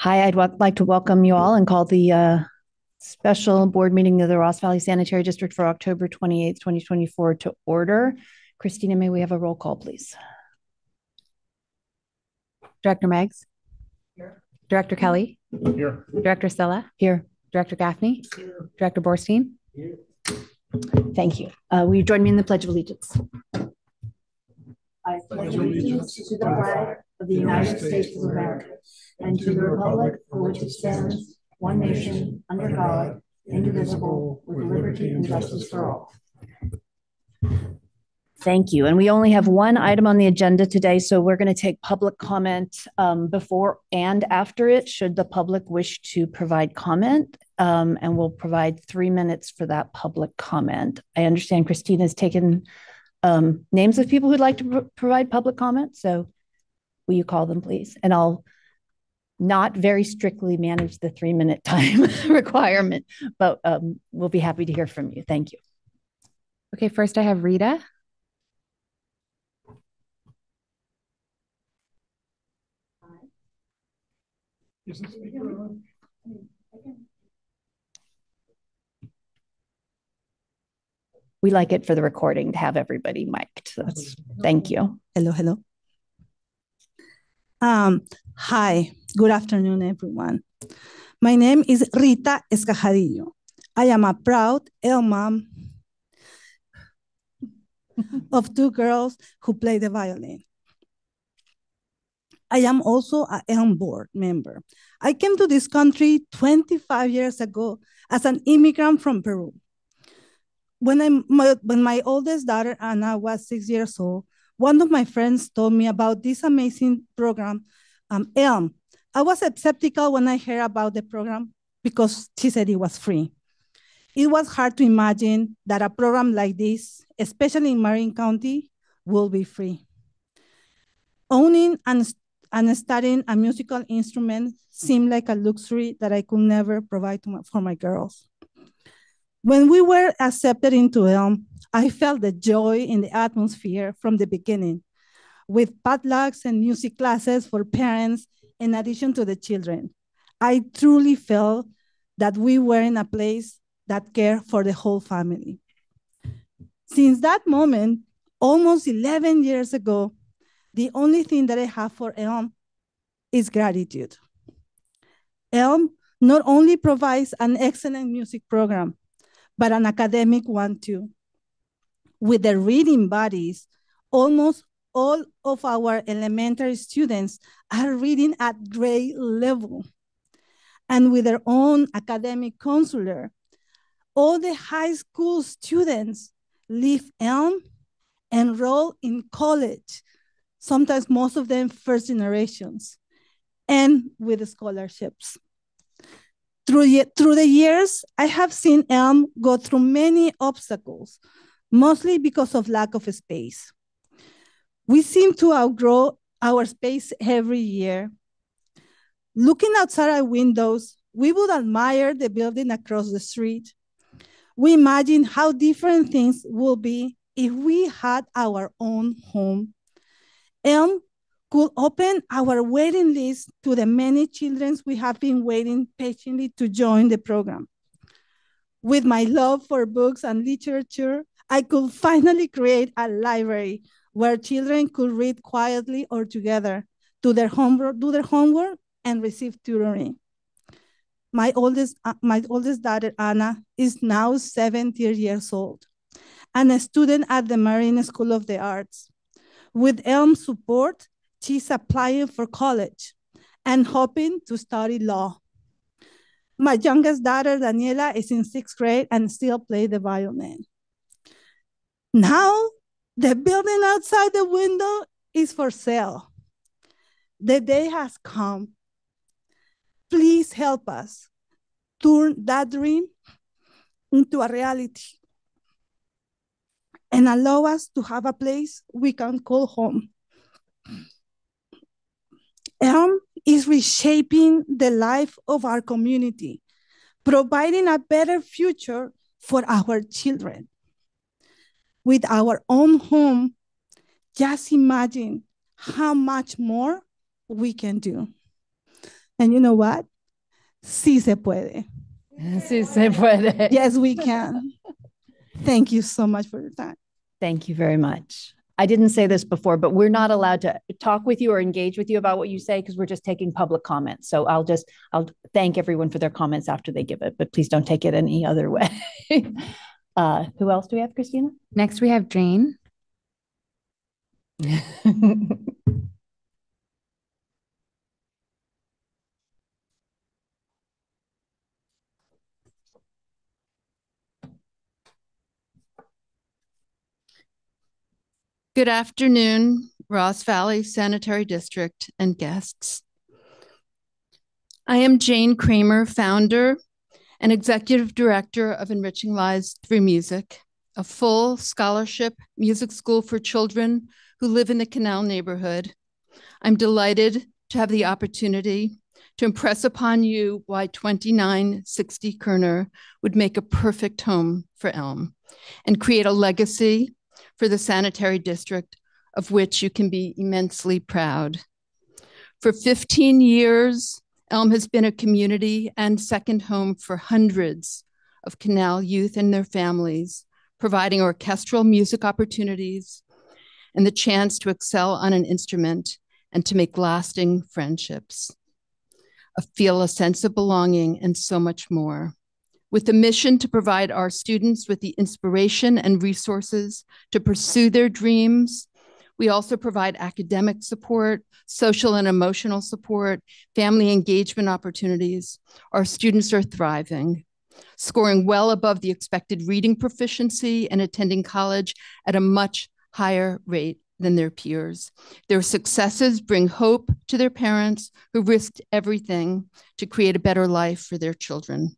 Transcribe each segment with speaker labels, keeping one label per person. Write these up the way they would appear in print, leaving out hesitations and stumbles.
Speaker 1: Hi, like to welcome you all and call the special board meeting of the Ross Valley Sanitary District for October 28th, 2024 to order. Christina, may we have a roll call, please? Director Meggs? Here. Director Kelly?
Speaker 2: Here.
Speaker 1: Director Stella? Here. Director Gaffney?
Speaker 2: Here.
Speaker 1: Director Borstein?
Speaker 2: Here.
Speaker 1: Thank you. Will you join me in the Pledge of Allegiance?
Speaker 3: I pledge allegiance to the flag of the United States of America and to the republic for which it stands, one nation, under God, indivisible, with liberty and justice for all.
Speaker 1: Thank you. And we only have one item on the agenda today, so we're going to take public comment before and after it, should the public wish to provide comment. And we'll provide 3 minutes for that public comment. I understand Christina's taken names of people who'd like to provide public comment. So will you call them, please? And I'll not very strictly manage the 3-minute time requirement, but we'll be happy to hear from you. Thank you.
Speaker 4: Okay, first I have Rita.
Speaker 1: We like it for the recording to have everybody mic'd. Thank you.
Speaker 5: Hello. Hi, good afternoon, everyone. My name is Rita Escajadillo. I am a proud mom of 2 girls who play the violin. I am also an ELM board member. I came to this country 25 years ago as an immigrant from Peru. When my oldest daughter, Anna, was 6 years old, one of my friends told me about this amazing program, ELM. I was skeptical when I heard about the program because she said it was free. It was hard to imagine that a program like this, especially in Marin County, will be free. Owning and studying a musical instrument seemed like a luxury that I could never provide for my girls. When we were accepted into ELM, I felt the joy in the atmosphere from the beginning, with potlucks and music classes for parents in addition to the children. I truly felt that we were in a place that cared for the whole family. Since that moment, almost 11 years ago, the only thing that I have for ELM is gratitude. ELM not only provides an excellent music program, but an academic one too. With the reading buddies, almost all of our elementary students are reading at grade level. And with their own academic counselor, all the high school students leave ELM, enroll in college, sometimes most of them first generations, and with scholarships. Through the years, I have seen ELM go through many obstacles, mostly because of lack of space. We seem to outgrow our space every year. Looking outside our windows, we would admire the building across the street. We imagine how different things will be if we had our own home. ELM could open our waiting list to the many children we have been waiting patiently to join the program. With my love for books and literature, I could finally create a library where children could read quietly or together, do their homework, and receive tutoring. My oldest daughter, Anna, is now 17 years old and a student at the Marin School of the Arts. With ELM support, she's applying for college and hoping to study law. My youngest daughter, Daniela, is in 6th grade and still plays the violin. Now, the building outside the window is for sale. The day has come. Please help us turn that dream into a reality and allow us to have a place we can call home. ELM is reshaping the life of our community, providing a better future for our children. With our own home, just imagine how much more we can do. And you know what? Sí se puede.
Speaker 1: Sí se puede.
Speaker 5: Yes, we can. Thank you so much for your time.
Speaker 1: Thank you very much. I didn't say this before, but we're not allowed to talk with you or engage with you about what you say because we're just taking public comments. So I'll thank everyone for their comments after they give it, but please don't take it any other way. Who else do we have, Christina?
Speaker 4: Next, we have Jane.
Speaker 2: Good afternoon, Ross Valley Sanitary District and guests. I am Jane Kramer, founder and executive director of Enriching Lives Through Music, a full scholarship music school for children who live in the Canal neighborhood. I'm delighted to have the opportunity to impress upon you why 2960 Kerner would make a perfect home for Elm and create a legacy for the sanitary district of which you can be immensely proud. For 15 years, Elm has been a community and second home for hundreds of Canal youth and their families, providing orchestral music opportunities and the chance to excel on an instrument and to make lasting friendships, feel a sense of belonging, and so much more. With the mission to provide our students with the inspiration and resources to pursue their dreams, we also provide academic support, social and emotional support, family engagement opportunities. Our students are thriving, scoring well above the expected reading proficiency and attending college at a much higher rate than their peers. Their successes bring hope to their parents who risked everything to create a better life for their children.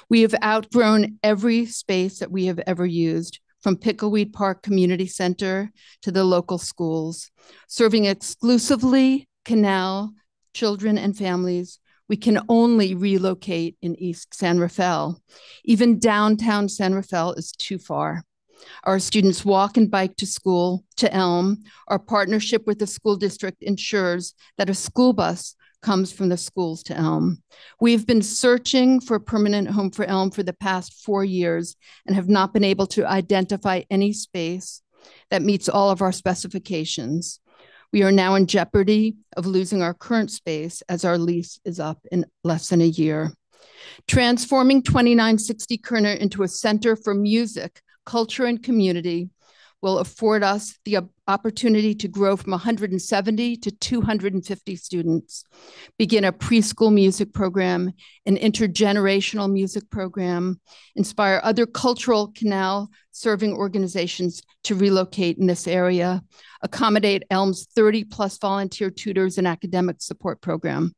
Speaker 2: We have outgrown every space that we have ever used, from Pickleweed Park Community Center to the local schools. Serving exclusively Canal children and families, we can only relocate in East San Rafael. Even downtown San Rafael is too far. Our students walk and bike to school, to Elm. Our partnership with the school district ensures that a school bus comes from the schools to Elm. We've been searching for a permanent home for Elm for the past 4 years and have not been able to identify any space that meets all of our specifications. We are now in jeopardy of losing our current space as our lease is up in less than a year. Transforming 2960 Kerner into a center for music, culture, and community will afford us the opportunity to grow from 170 to 250 students, begin a preschool music program, an intergenerational music program, inspire other cultural Canal serving organizations to relocate in this area, accommodate Elm's 30+ volunteer tutors and academic support program.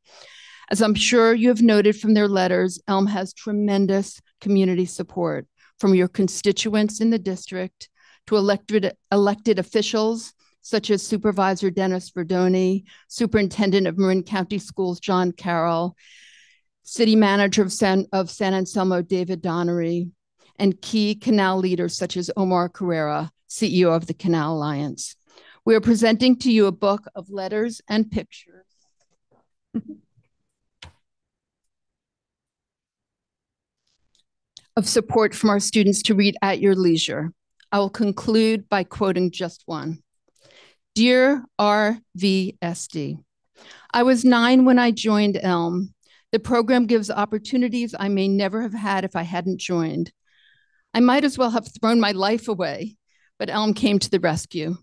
Speaker 2: As I'm sure you have noted from their letters, Elm has tremendous community support from your constituents in the district to elected officials such as Supervisor Dennis Verdoni, Superintendent of Marin County Schools John Carroll, City Manager of San Anselmo David Donnery, and key Canal leaders such as Omar Carrera, CEO of the Canal Alliance. We are presenting to you a book of letters and pictures of support from our students to read at your leisure. I will conclude by quoting just one. Dear RVSD, I was 9 when I joined Elm. The program gives opportunities I may never have had if I hadn't joined. I might as well have thrown my life away, but Elm came to the rescue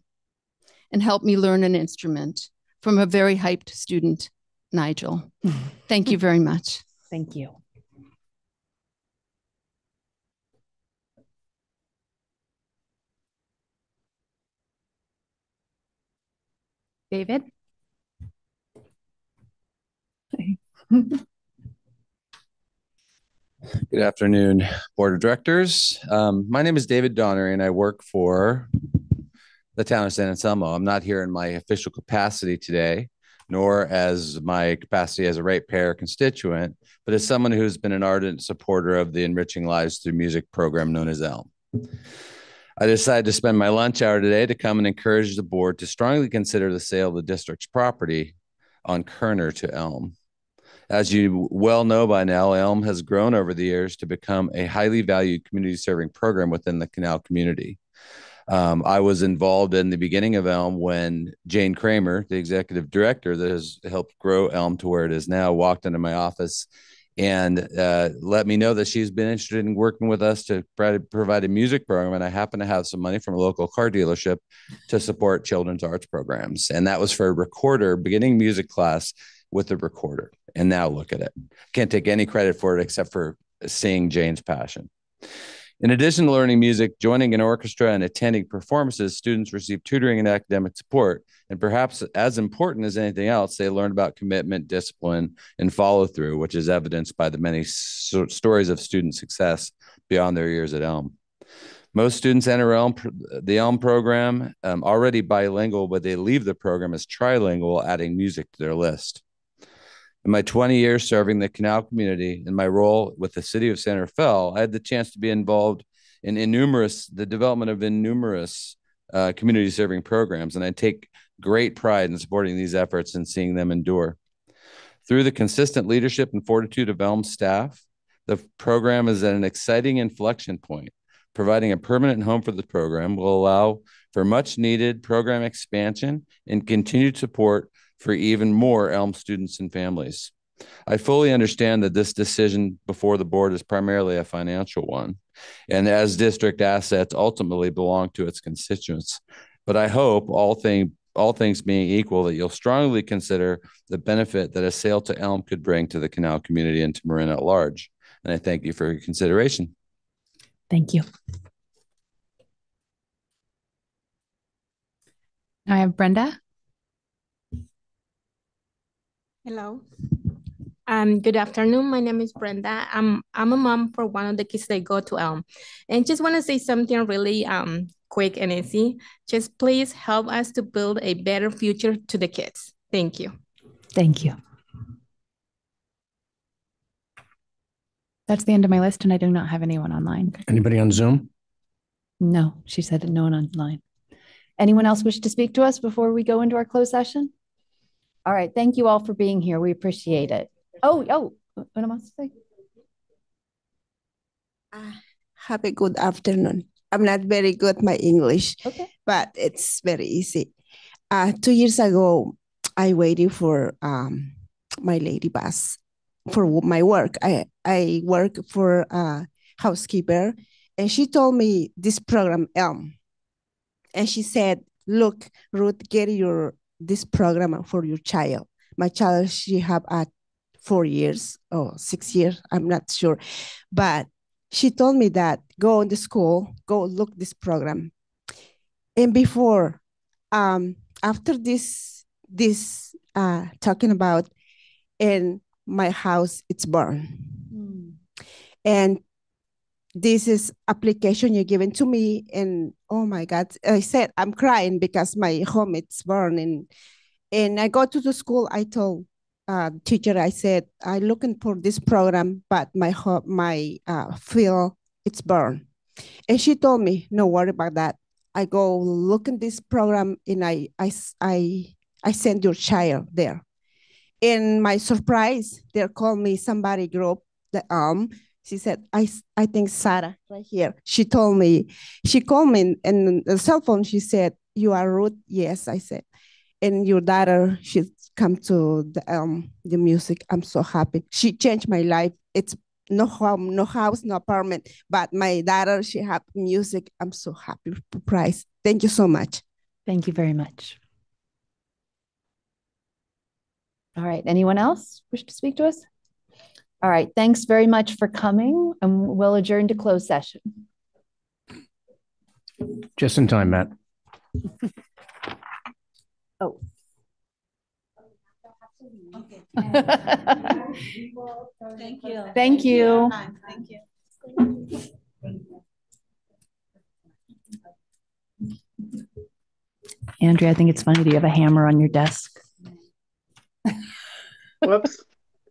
Speaker 2: and helped me learn an instrument from a very hyped student, Nigel. Thank you very much.
Speaker 1: Thank you.
Speaker 4: David.
Speaker 6: Good afternoon, Board of Directors. My name is David Donnery, and I work for the town of San Anselmo. I'm not here in my official capacity today, nor as my capacity as a ratepayer constituent, but as someone who's been an ardent supporter of the Enriching Lives Through Music program known as ELM. I decided to spend my lunch hour today to come and encourage the board to strongly consider the sale of the district's property on Kerner to Elm. As you well know by now, Elm has grown over the years to become a highly valued community serving program within the Canal community. I was involved in the beginning of Elm when Jane Kramer, the executive director that has helped grow Elm to where it is now, walked into my office and let me know that she's been interested in working with us to provide a music program. And I happen to have some money from a local car dealership to support children's arts programs. And that was for a recorder, beginning music class with a recorder. And now look at it. Can't take any credit for it except for seeing Jane's passion. In addition to learning music, joining an orchestra, and attending performances, students receive tutoring and academic support. And perhaps as important as anything else, they learn about commitment, discipline, and follow through, which is evidenced by the many stories of student success beyond their years at Elm. Most students enter the Elm program already bilingual, but they leave the program as trilingual, adding music to their list. In my 20 years serving the Canal community, in my role with the city of Santa Fe, I had the chance to be involved in the development of numerous community serving programs, and I take great pride in supporting these efforts and seeing them endure. Through the consistent leadership and fortitude of Elm staff, the program is at an exciting inflection point. Providing a permanent home for the program will allow for much needed program expansion and continued support for even more Elm students and families. I fully understand that this decision before the board is primarily a financial one, and as district assets ultimately belong to its constituents. But I hope all things being equal, that you'll strongly consider the benefit that a sale to Elm could bring to the Canal community and to Marin at large. And I thank you for your consideration.
Speaker 1: Thank you.
Speaker 4: Now I have Brenda.
Speaker 7: Hello. Good afternoon. My name is Brenda. I'm a mom for one of the kids that go to Elm. And just want to say something really quick and easy. Just please help us to build a better future to the kids. Thank you.
Speaker 1: Thank you.
Speaker 4: That's the end of my list, and I do not have anyone online.
Speaker 8: Anybody on Zoom?
Speaker 1: No, she said no one online. Anyone else wish to speak to us before we go into our closed session? All right. Thank you all for being here. We appreciate it. What am I supposed to say?
Speaker 9: Have a good afternoon. I'm not very good my English,
Speaker 1: okay,
Speaker 9: but it's very easy. 2 years ago, I waited for my lady boss for my work. I work for a housekeeper, and she told me this program, Elm. And she said, look, Ruth, get this program for your child. My child, she have 4 years or 6 years, I'm not sure. But she told me that go in the school, go look this program. And before, after this talking about, in my house, it's burned. And this is application you're giving to me, and oh my God, I said, I'm crying because my home, it's burned. And I go to the school, I told teacher, I said, I'm looking for this program, but my field, it's burned. And she told me, no worry about that. I go look in this program, and I send your child there. In my surprise, they called me somebody group, the she said, I think Sarah right here. She called me in the cell phone. She said, you are Ruth? Yes, I said. And your daughter, she come to the music. I'm so happy. She changed my life. It's no home, no house, no apartment, but my daughter, she have music. I'm so happy. Surprised. Thank you so much.
Speaker 1: Thank you very much. All right. Anyone else wish to speak to us? All right. Thanks very much for coming, and we'll adjourn to closed session.
Speaker 8: Just in time, Matt.
Speaker 1: Oh.
Speaker 5: Okay.
Speaker 1: Thank you. Thank you.
Speaker 5: Thank you.
Speaker 1: Andrea, I think it's funny. Do you have a hammer on your desk?
Speaker 10: Whoops.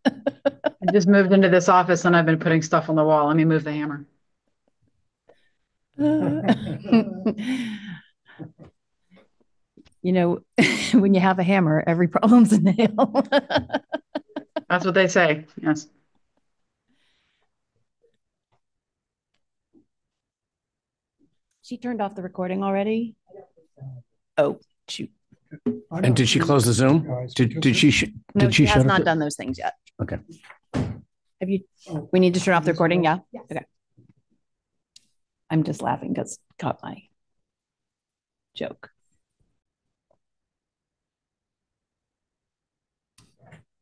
Speaker 10: I just moved into this office and I've been putting stuff on the wall. Let me move the hammer.
Speaker 1: You know, when you have a hammer, every problem's a nail.
Speaker 10: That's what they say. Yes.
Speaker 1: She turned off the recording already? Oh, shoot.
Speaker 8: And did she close the Zoom? Did she?
Speaker 1: No,
Speaker 8: Did
Speaker 1: she has
Speaker 8: shut
Speaker 1: not
Speaker 8: it?
Speaker 1: done those things yet.
Speaker 8: Okay.
Speaker 1: Have you, we need to turn off the recording? Yeah? Okay. I'm just laughing because caught my joke.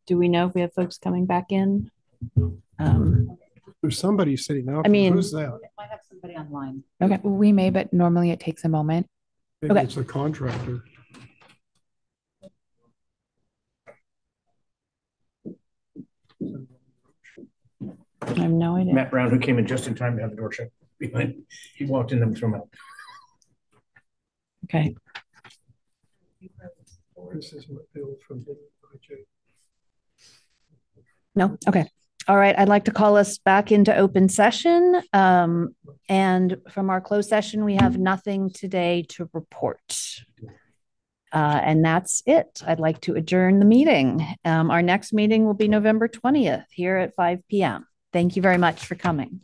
Speaker 1: Do we know if we have folks coming back in?
Speaker 11: There's somebody sitting out.
Speaker 1: I mean,
Speaker 11: who's that?
Speaker 4: Might have somebody online.
Speaker 1: Okay.
Speaker 4: We may, but normally it takes a moment.
Speaker 11: Maybe
Speaker 1: Okay.
Speaker 11: it's a contractor.
Speaker 1: I have no idea.
Speaker 8: Matt Brown, who came in just in time to have the door shut behind. He walked in and threw him out.
Speaker 1: Okay.
Speaker 11: This is what Bill from the project.
Speaker 1: No? Okay. All right. I'd like to call us back into open session. And from our closed session, we have nothing today to report. And that's it. I'd like to adjourn the meeting. Our next meeting will be November 20th here at 5 p.m. Thank you very much for coming.